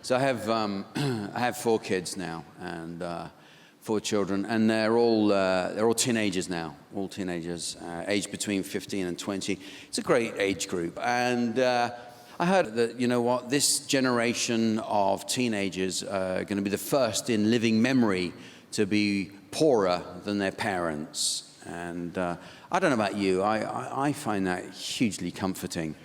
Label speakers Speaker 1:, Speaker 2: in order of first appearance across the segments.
Speaker 1: So I have 4 kids now, and 4 children, and they're all teenagers now, all teenagers, aged between 15 and 20. It's a great age group, and I heard that, you know what, this generation of teenagers are going to be the first in living memory to be poorer than their parents. And I don't know about you, I find that hugely comforting.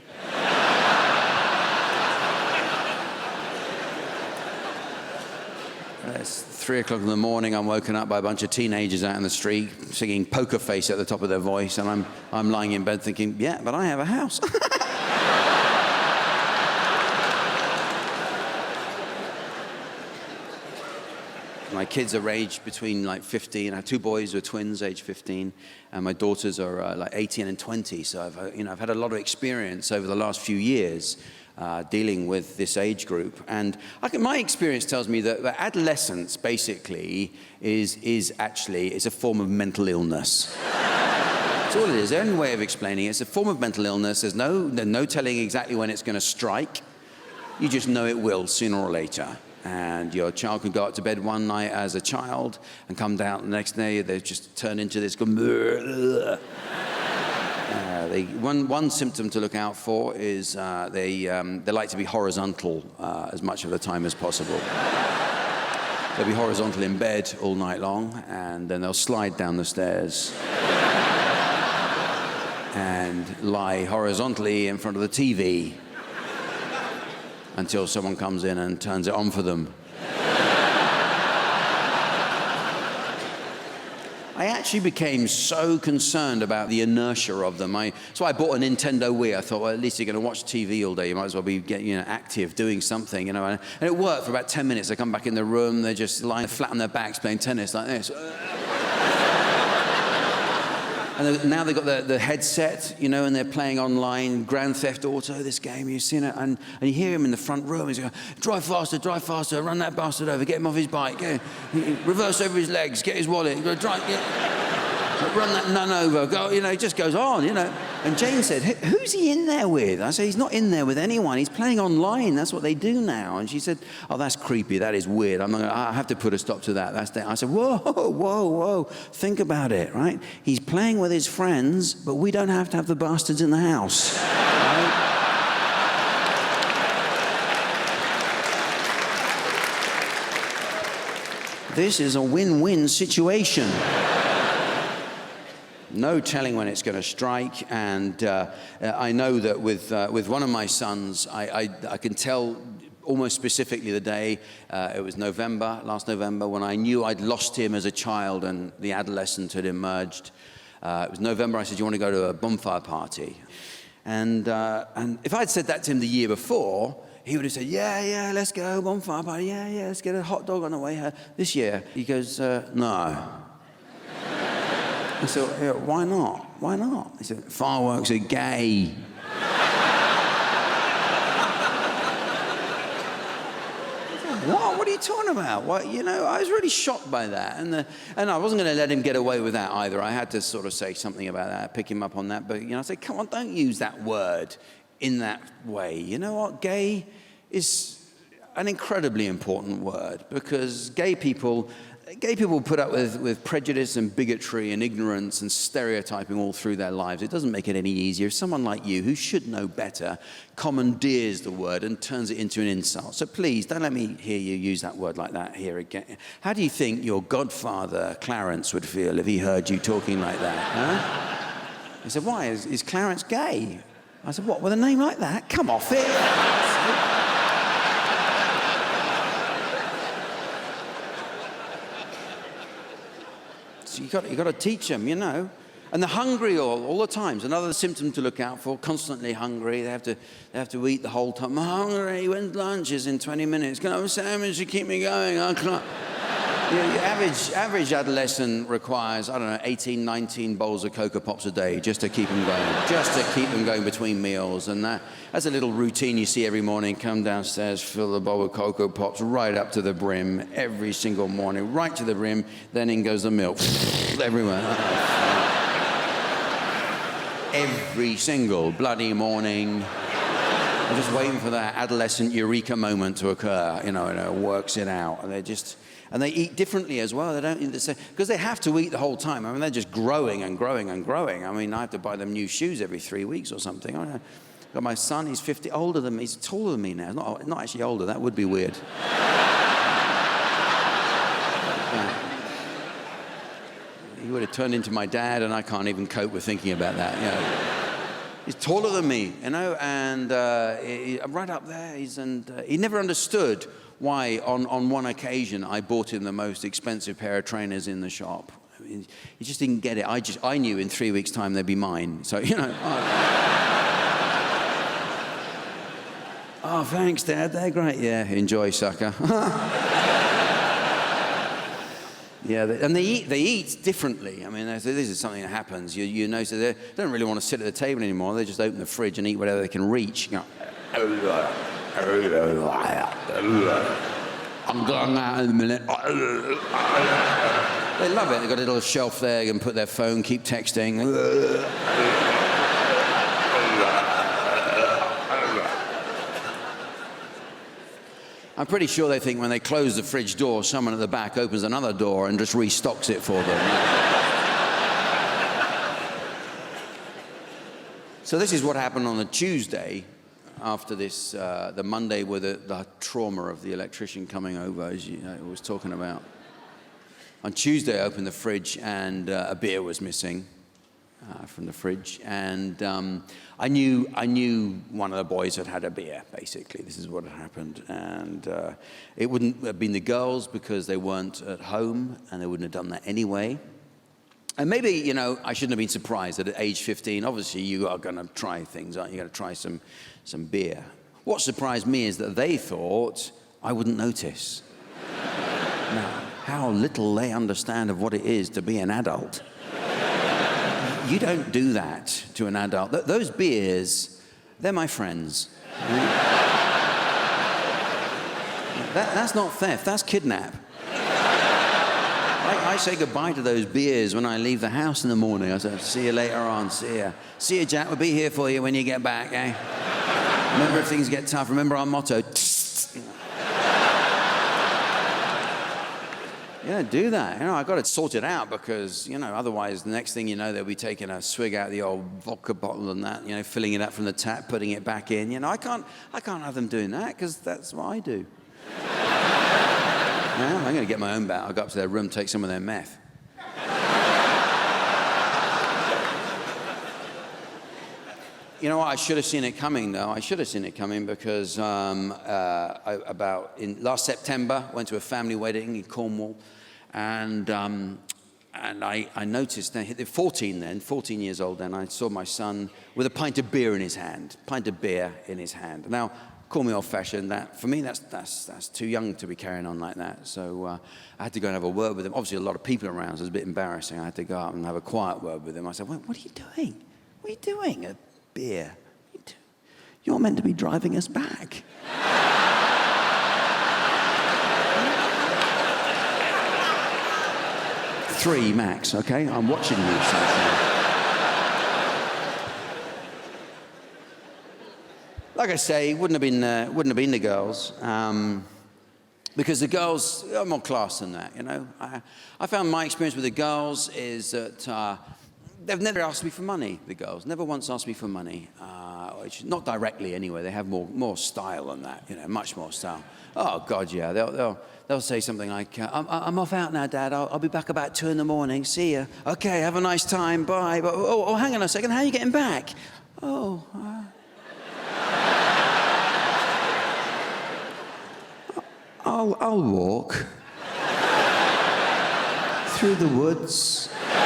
Speaker 1: It's 3 o'clock in the morning, I'm woken up by a bunch of teenagers out in the street singing Poker Face at the top of their voice, and I'm lying in bed thinking, yeah, but I have a house. My kids are aged between like 15. I have 2 boys who are twins, age 15, and my daughters are like 18 and 20. So I've had a lot of experience over the last few years dealing with this age group. And my experience tells me that adolescence basically is actually a form of mental illness. That's all it is. The only way of explaining it. It's a form of mental illness. There's no telling exactly when it's going to strike. You just know it will sooner or later. And your child could go up to bed one night as a child and come down the next day, they just turn into this. One symptom to look out for is they like to be horizontal as much of the time as possible. They'll be horizontal in bed all night long, and then they'll slide down the stairs and lie horizontally in front of the TV until someone comes in and turns it on for them. I actually became so concerned about the inertia of them. So I bought a Nintendo Wii. I thought, well, at least you're going to watch TV all day. You might as well be getting active, doing something, And it worked for about 10 minutes. They come back in the room. They're just lying flat on their backs playing tennis like this. And now they've got the headset, and they're playing online, Grand Theft Auto, this game, you've seen it, and you hear him in the front room, he's going, drive faster, run that bastard over, get him off his bike, reverse over his legs, get his wallet, drive, run that nun over, go, it just goes on, And Jane said, who's he in there with? I said, he's not in there with anyone, he's playing online, that's what they do now. And she said, oh, that's creepy, that is weird, I have to put a stop to that. I said, whoa, think about it, right? He's playing with his friends, but we don't have to have the bastards in the house, right? This is a win-win situation. No telling when it's going to strike, and I know that with one of my sons, I can tell almost specifically the day. It was last November, when I knew I'd lost him as a child and the adolescent had emerged. It was November. I said, "You want to go to a bonfire party?" And if I'd said that to him the year before, he would have said, "Yeah, let's go bonfire party. Yeah, let's get a hot dog on the way here." This year, he goes, "No." I said, yeah, why not? He said, fireworks are gay. What are you talking about? Well, I was really shocked by that. And I wasn't going to let him get away with that either. I had to sort of say something about that, pick him up on that. But, I said, come on, don't use that word in that way. You know what? Gay is an incredibly important word, because gay people put up with prejudice and bigotry and ignorance and stereotyping all through their lives. It doesn't make it any easier. Someone like you, who should know better, commandeers the word and turns it into an insult. So please, don't let me hear you use that word like that here again. How do you think your godfather, Clarence, would feel if he heard you talking like that? Huh? He said, why? Is Clarence gay? I said, what, with a name like that? Come off it. So you got to teach them, And they're hungry all the time. Another symptom to look out for. Constantly hungry. They have to eat the whole time. I'm hungry. When's lunch? Is in 20 minutes. Can I have a sandwich to keep me going? I can't. Your average adolescent requires, 18, 19 bowls of Cocoa Pops a day just to keep them going. Just to keep them going between meals. And that's a little routine you see every morning. Come downstairs, fill the bowl with Cocoa Pops right up to the brim every single morning, right to the brim. Then in goes the milk. Everywhere. Every single bloody morning. I'm just waiting for that adolescent eureka moment to occur, and it works it out. And they eat differently as well. They don't eat the same, because they have to eat the whole time. I mean, they're just growing and growing and growing. I mean, I have to buy them new shoes every 3 weeks or something. I've got my son, he's 50, older than me. He's taller than me now. Not actually older, that would be weird. Yeah. He would have turned into my dad, and I can't even cope with thinking about that. He's taller than me, and right up there. He never understood why, on one occasion, I bought him the most expensive pair of trainers in the shop. I mean, he just didn't get it. I knew in 3 weeks' time they'd be mine. So, oh, thanks, Dad. They're great. Yeah, enjoy, sucker. Yeah, and they eat differently. I mean, this is something that happens. You notice that they don't really want to sit at the table anymore. They just open the fridge and eat whatever they can reach. I'm going out in a minute. They love it. They've got a little shelf there. They can put their phone, keep texting. I'm pretty sure they think when they close the fridge door, someone at the back opens another door and just restocks it for them. So this is what happened on the Tuesday after this, the Monday with the trauma of the electrician coming over, as I was talking about. On Tuesday, I opened the fridge and a beer was missing from the fridge, and I knew one of the boys had a beer. Basically, this is what had happened, and it wouldn't have been the girls because they weren't at home, and they wouldn't have done that anyway. And maybe I shouldn't have been surprised that at age 15, obviously you are going to try things, aren't you? You're going to try some beer. What surprised me is that they thought I wouldn't notice. Now, how little they understand of what it is to be an adult. You don't do that to an adult. Those beers, they're my friends. That's not theft, that's kidnap. I say goodbye to those beers when I leave the house in the morning. I say, see you later on, see ya. See you, Jack, we'll be here for you when you get back, eh? Remember, if things get tough, remember our motto. Yeah, do that. I got to sort it out because, otherwise the next thing you know, they'll be taking a swig out of the old vodka bottle and that, filling it up from the tap, putting it back in. I can't have them doing that because that's what I do. Now, I'm going to get my own bat. I'll go up to their room, take some of their meth. You know what? I should have seen it coming, though. I should have seen it coming because last September, I went to a family wedding in Cornwall, and I noticed, they're 14 years old then, I saw my son with a pint of beer in his hand. Now, call me old-fashioned. For me, that's too young to be carrying on like that. So I had to go and have a word with him. Obviously, a lot of people around, so it was a bit embarrassing. I had to go out and have a quiet word with him. I said, what are you doing? What are you doing? A beer. You're meant to be driving us back. 3 max, okay? I'm watching you. Like I say, wouldn't have been the girls, because the girls are more class than that. I found my experience with the girls is that they've never asked me for money. The girls never once asked me for money, not directly anyway. They have more style than that, much more style. Oh God, yeah. They'll say something like, "I'm off out now, Dad. I'll be back about 2 a.m. See ya. Okay, have a nice time. Bye." But, oh, hang on a second. How are you getting back? Oh. I'll walk through the woods. Have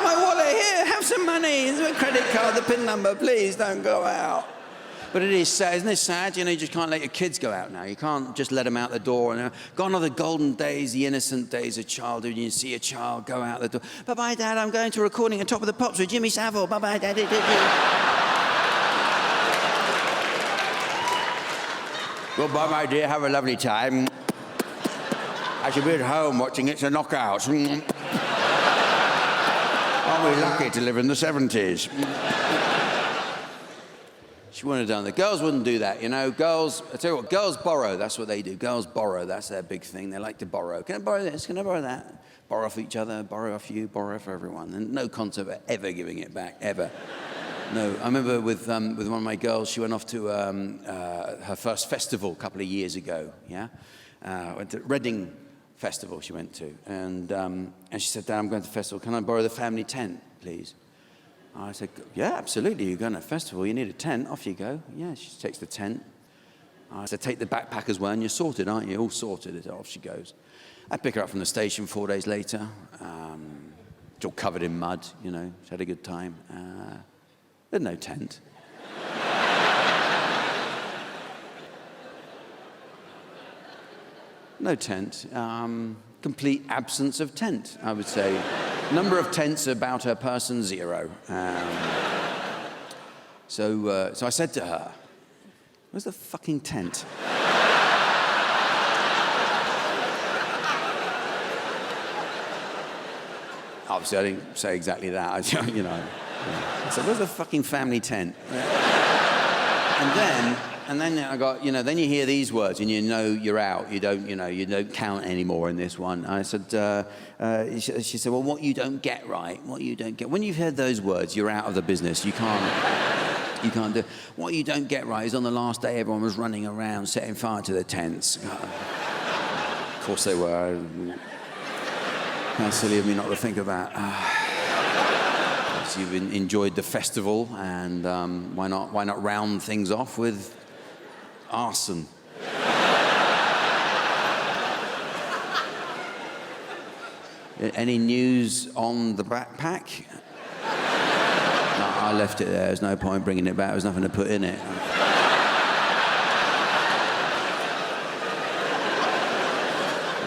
Speaker 1: my wallet here. Have some money. Here's my credit card, the PIN number. Please don't go out. But it is sad, isn't it sad? You just can't let your kids go out now. You can't just let them out the door. And gone are the golden days, the innocent days of childhood. You see a child go out the door. Bye-bye, Dad. I'm going to a recording on Top of the Pops with Jimmy Savile. Bye-bye, Daddy. Goodbye, my dear. Have a lovely time. I should be at home watching It's a Knockout. Aren't we lucky to live in the 70s? She wouldn't have done that. Girls wouldn't do that, you know. Girls, I tell you what, girls borrow. That's what they do. Girls borrow. That's their big thing. They like to borrow. Can I borrow this? Can I borrow that? Borrow off each other, borrow off you, borrow off everyone. And no concept of ever giving it back, ever. No, I remember with one of my girls, she went off to her first festival a couple of years ago, yeah? Went to Reading Festival she went to. And she said, Dad, I'm going to the festival. Can I borrow the family tent, please? I said, yeah, absolutely. You're going to a festival. You need a tent. Off you go. Yeah, she takes the tent. I said, take the backpack as well, and you're sorted, aren't you? All sorted. Off she goes. I pick her up from the station 4 days later. It's all covered in mud, you know. She had a good time. There's no tent. No tent. Complete absence of tent, I would say. Number of tents about her person, 0. So I said to her, where's the fucking tent? Obviously, I didn't say exactly that, you know. I said, where's the fucking family tent? And then I got, you know, then you hear these words and you know you're out. You don't count anymore in this one. I said, she said, well, what you don't get right, what you don't get. When you've heard those words, you're out of the business. You can't do. What you don't get right is on the last day, everyone was running around setting fire to the tents. Of course they were. How silly of me not to think of that. So you've enjoyed the festival, and why not round things off with arson? Any news on the backpack? No, I left it there. There's no point bringing it back. There's nothing to put in it.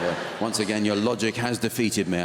Speaker 1: Yeah. Once again, your logic has defeated me.